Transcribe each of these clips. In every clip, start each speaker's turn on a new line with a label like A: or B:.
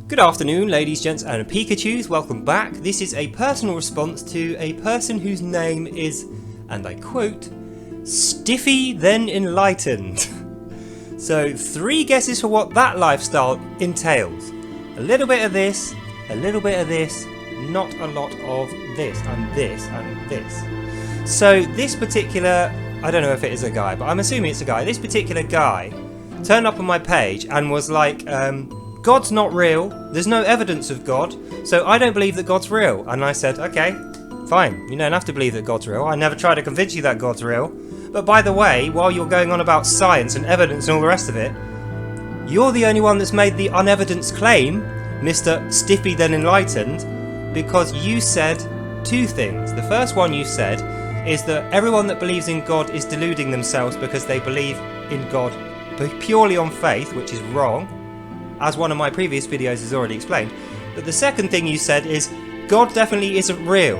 A: Good afternoon, ladies, gents and Pikachus, welcome back. This is a personal response to a person whose name is, and I quote, stiffythenenlightened. So 3 guesses for what that lifestyle entails. A little bit of this, a little bit of this, not a lot of this, and this, and this. So this particular, I don't know if it is a guy, but I'm assuming it's a guy. This particular guy turned up on my page and was like, God's not real, there's no evidence of God, so I don't believe that God's real. And I said, okay, fine, you don't have to believe that God's real. I never tried to convince you that God's real. But by the way, while you're going on about science and evidence and all the rest of it, you're the only one that's made the unevidenced claim, Mr. Stiffythenenlightened, because you said 2 things. The first one you said is that everyone that believes in God is deluding themselves because they believe in God purely on faith, which is wrong, as one of my previous videos has already explained. But the second thing you said is, God definitely isn't real.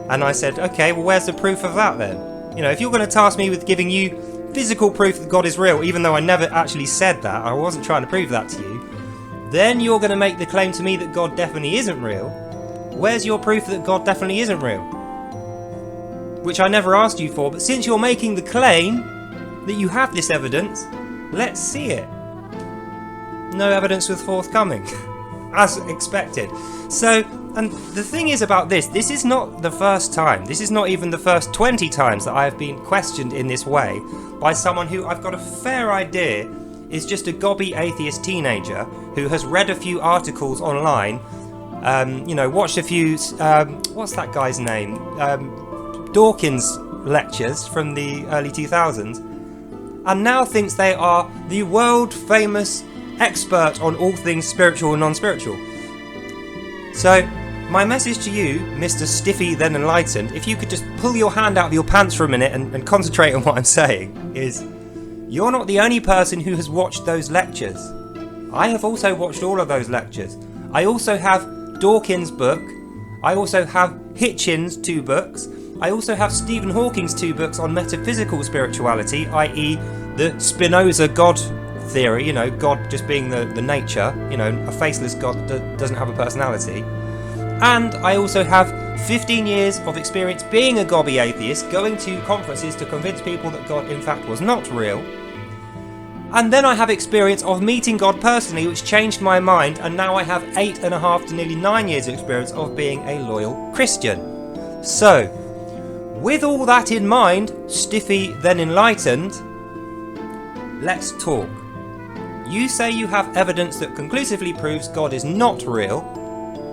A: And I said, okay, well where's the proof of that then? You know, if you're going to task me with giving you physical proof that God is real, even though I never actually said that, I wasn't trying to prove that to you, then you're going to make the claim to me that God definitely isn't real. Where's your proof that God definitely isn't real? Which I never asked you for, but since you're making the claim that you have this evidence, let's see it. No evidence was forthcoming, as expected. So, and the thing is about this is not the first time, this is not even the first 20 times that I have been questioned in this way by someone who I've got a fair idea is just a gobby atheist teenager who has read a few articles online, you know, watched a few, what's that guy's name? Dawkins lectures from the early 2000s, and now thinks they are the world famous expert on all things spiritual and non-spiritual. So my message to you, Mr. Stiffythenenlightened, if you could just pull your hand out of your pants for a minute and concentrate on what I'm saying, is you're not the only person who has watched those lectures. I have also watched all of those lectures. I also have Dawkins' book, I also have Hitchens' 2 books, I also have Stephen Hawking's 2 books on metaphysical spirituality, i.e. the Spinoza God theory, you know, God just being the nature, you know, a faceless God that doesn't have a personality. And I also have 15 years of experience being a gobby atheist, going to conferences to convince people that God in fact was not real. And then I have experience of meeting God personally, which changed my mind, and now I have 8.5 to nearly 9 years of experience of being a loyal Christian. So, with all that in mind, Stiffythenenlightened, let's talk. You say you have evidence that conclusively proves God is not real,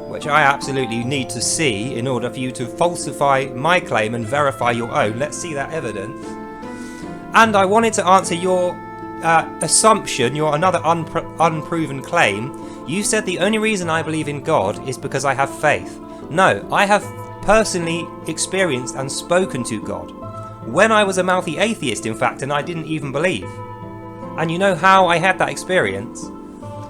A: which I absolutely need to see in order for you to falsify my claim and verify your own. Let's see that evidence. And I wanted to answer your assumption, your another unproven claim. You said the only reason I believe in God is because I have faith. No, I have personally experienced and spoken to God. When I was a mouthy atheist, in fact, and I didn't even believe. And you know how I had that experience?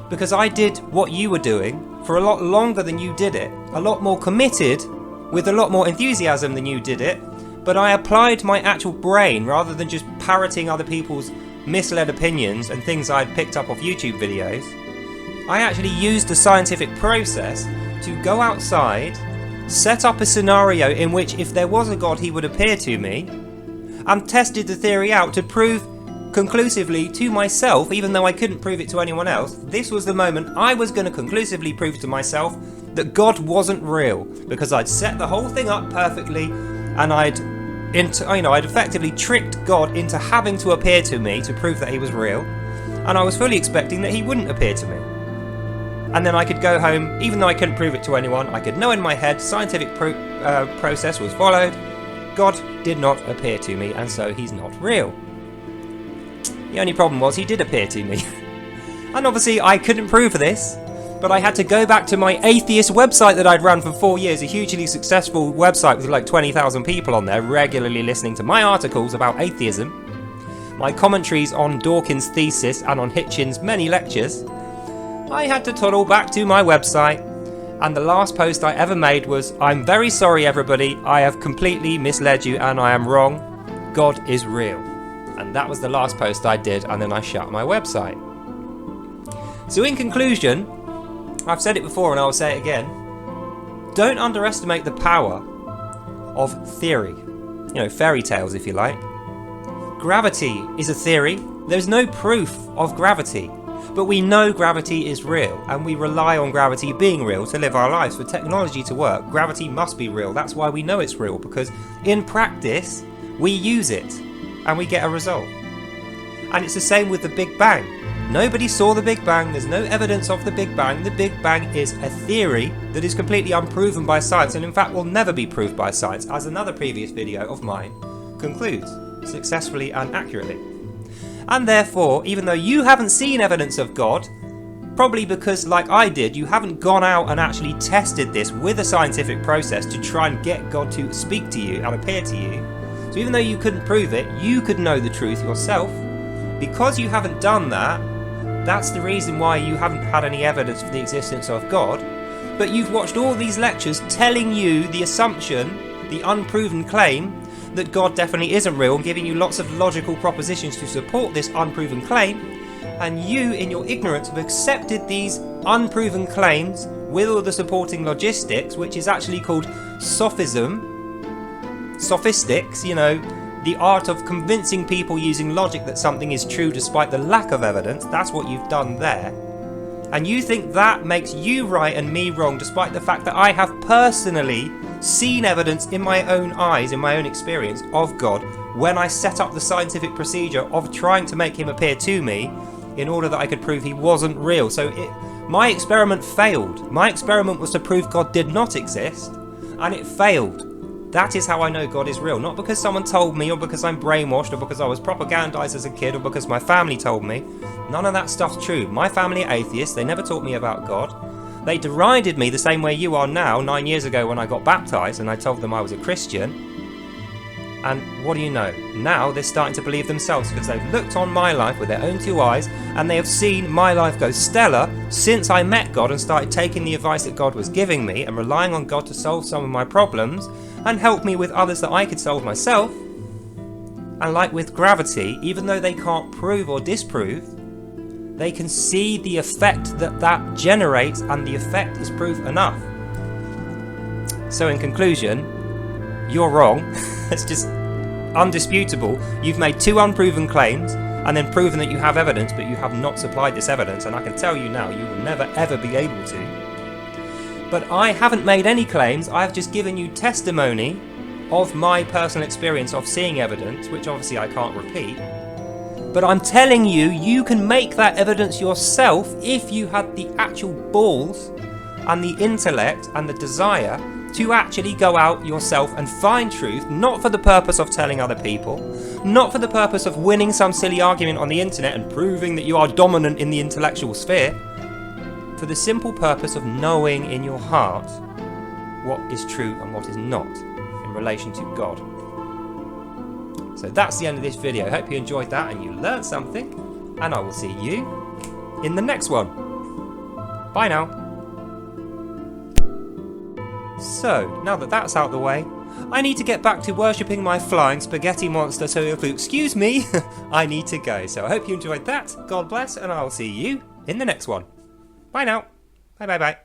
A: Because I did what you were doing for a lot longer than you did it, a lot more committed, with a lot more enthusiasm than you did it, but I applied my actual brain rather than just parroting other people's misled opinions and things I'd picked up off YouTube videos. I actually used the scientific process to go outside, set up a scenario in which if there was a God he would appear to me, and tested the theory out to prove conclusively to myself, even though I couldn't prove it to anyone else. This was the moment I was going to conclusively prove to myself that God wasn't real, because I'd set the whole thing up perfectly, and I'd effectively tricked God into having to appear to me to prove that he was real, and I was fully expecting that he wouldn't appear to me. And then I could go home, even though I couldn't prove it to anyone, I could know in my head scientific process was followed, God did not appear to me, and so he's not real. The only problem was he did appear to me. And obviously I couldn't prove this, but I had to go back to my atheist website that I'd run for 4 years, a hugely successful website with like 20,000 people on there regularly listening to my articles about atheism, my commentaries on Dawkins' thesis and on Hitchens' many lectures. I had to toddle back to my website, and the last post I ever made was, "I'm very sorry everybody, I have completely misled you and I am wrong. God is real." And that was the last post I did, and then I shut my website. So in conclusion, I've said it before and I'll say it again. Don't underestimate the power of theory. You know, fairy tales if you like. Gravity is a theory. There's no proof of gravity. But we know gravity is real, and we rely on gravity being real to live our lives. For technology to work, gravity must be real. That's why we know it's real, because in practice, we use it, and we get a result. And it's the same with the Big Bang. Nobody saw the Big Bang, there's no evidence of the Big Bang. The Big Bang is a theory that is completely unproven by science, and in fact will never be proved by science, as another previous video of mine concludes, successfully and accurately. And therefore, even though you haven't seen evidence of God, probably because, like I did, you haven't gone out and actually tested this with a scientific process to try and get God to speak to you and appear to you. So even though you couldn't prove it, you could know the truth yourself. Because you haven't done that, that's the reason why you haven't had any evidence for the existence of God. But you've watched all these lectures telling you the assumption, the unproven claim, that God definitely isn't real, and giving you lots of logical propositions to support this unproven claim, and you, in your ignorance, have accepted these unproven claims with all the supporting logistics, which is actually called sophism, sophistics, you know, the art of convincing people using logic that something is true despite the lack of evidence. That's what you've done there. And you think that makes you right and me wrong, despite the fact that I have personally seen evidence in my own eyes, in my own experience of God, when I set up the scientific procedure of trying to make him appear to me in order that I could prove he wasn't real. So my experiment failed. My experiment was to prove God did not exist, and it failed. That is how I know God is real. Not because someone told me, or because I'm brainwashed, or because I was propagandized as a kid, or because my family told me. None of that stuff's true. My family are atheists. They never taught me about God. They derided me the same way you are now, 9 years ago when I got baptised and I told them I was a Christian. And what do you know? Now they're starting to believe themselves, because they've looked on my life with their own two eyes and they have seen my life go stellar since I met God and started taking the advice that God was giving me and relying on God to solve some of my problems and help me with others that I could solve myself. And like with gravity, even though they can't prove or disprove, they can see the effect that that generates, and the effect is proof enough. So in conclusion, you're wrong. It's just undisputable. You've made two unproven claims and then proven that you have evidence, but you have not supplied this evidence, and I can tell you now, you will never ever be able to. But I haven't made any claims. I've just given you testimony of my personal experience of seeing evidence, which obviously I can't repeat. But I'm telling you, you can make that evidence yourself if you had the actual balls and the intellect and the desire to actually go out yourself and find truth, not for the purpose of telling other people, not for the purpose of winning some silly argument on the internet and proving that you are dominant in the intellectual sphere, for the simple purpose of knowing in your heart what is true and what is not in relation to God. So that's the end of this video. I hope you enjoyed that and you learned something, and I will see you in the next one. Bye now. So, now that that's out of the way, I need to get back to worshipping my flying spaghetti monster, so if you excuse me, I need to go. So I hope you enjoyed that. God bless, and I'll see you in the next one. Bye now. Bye bye bye.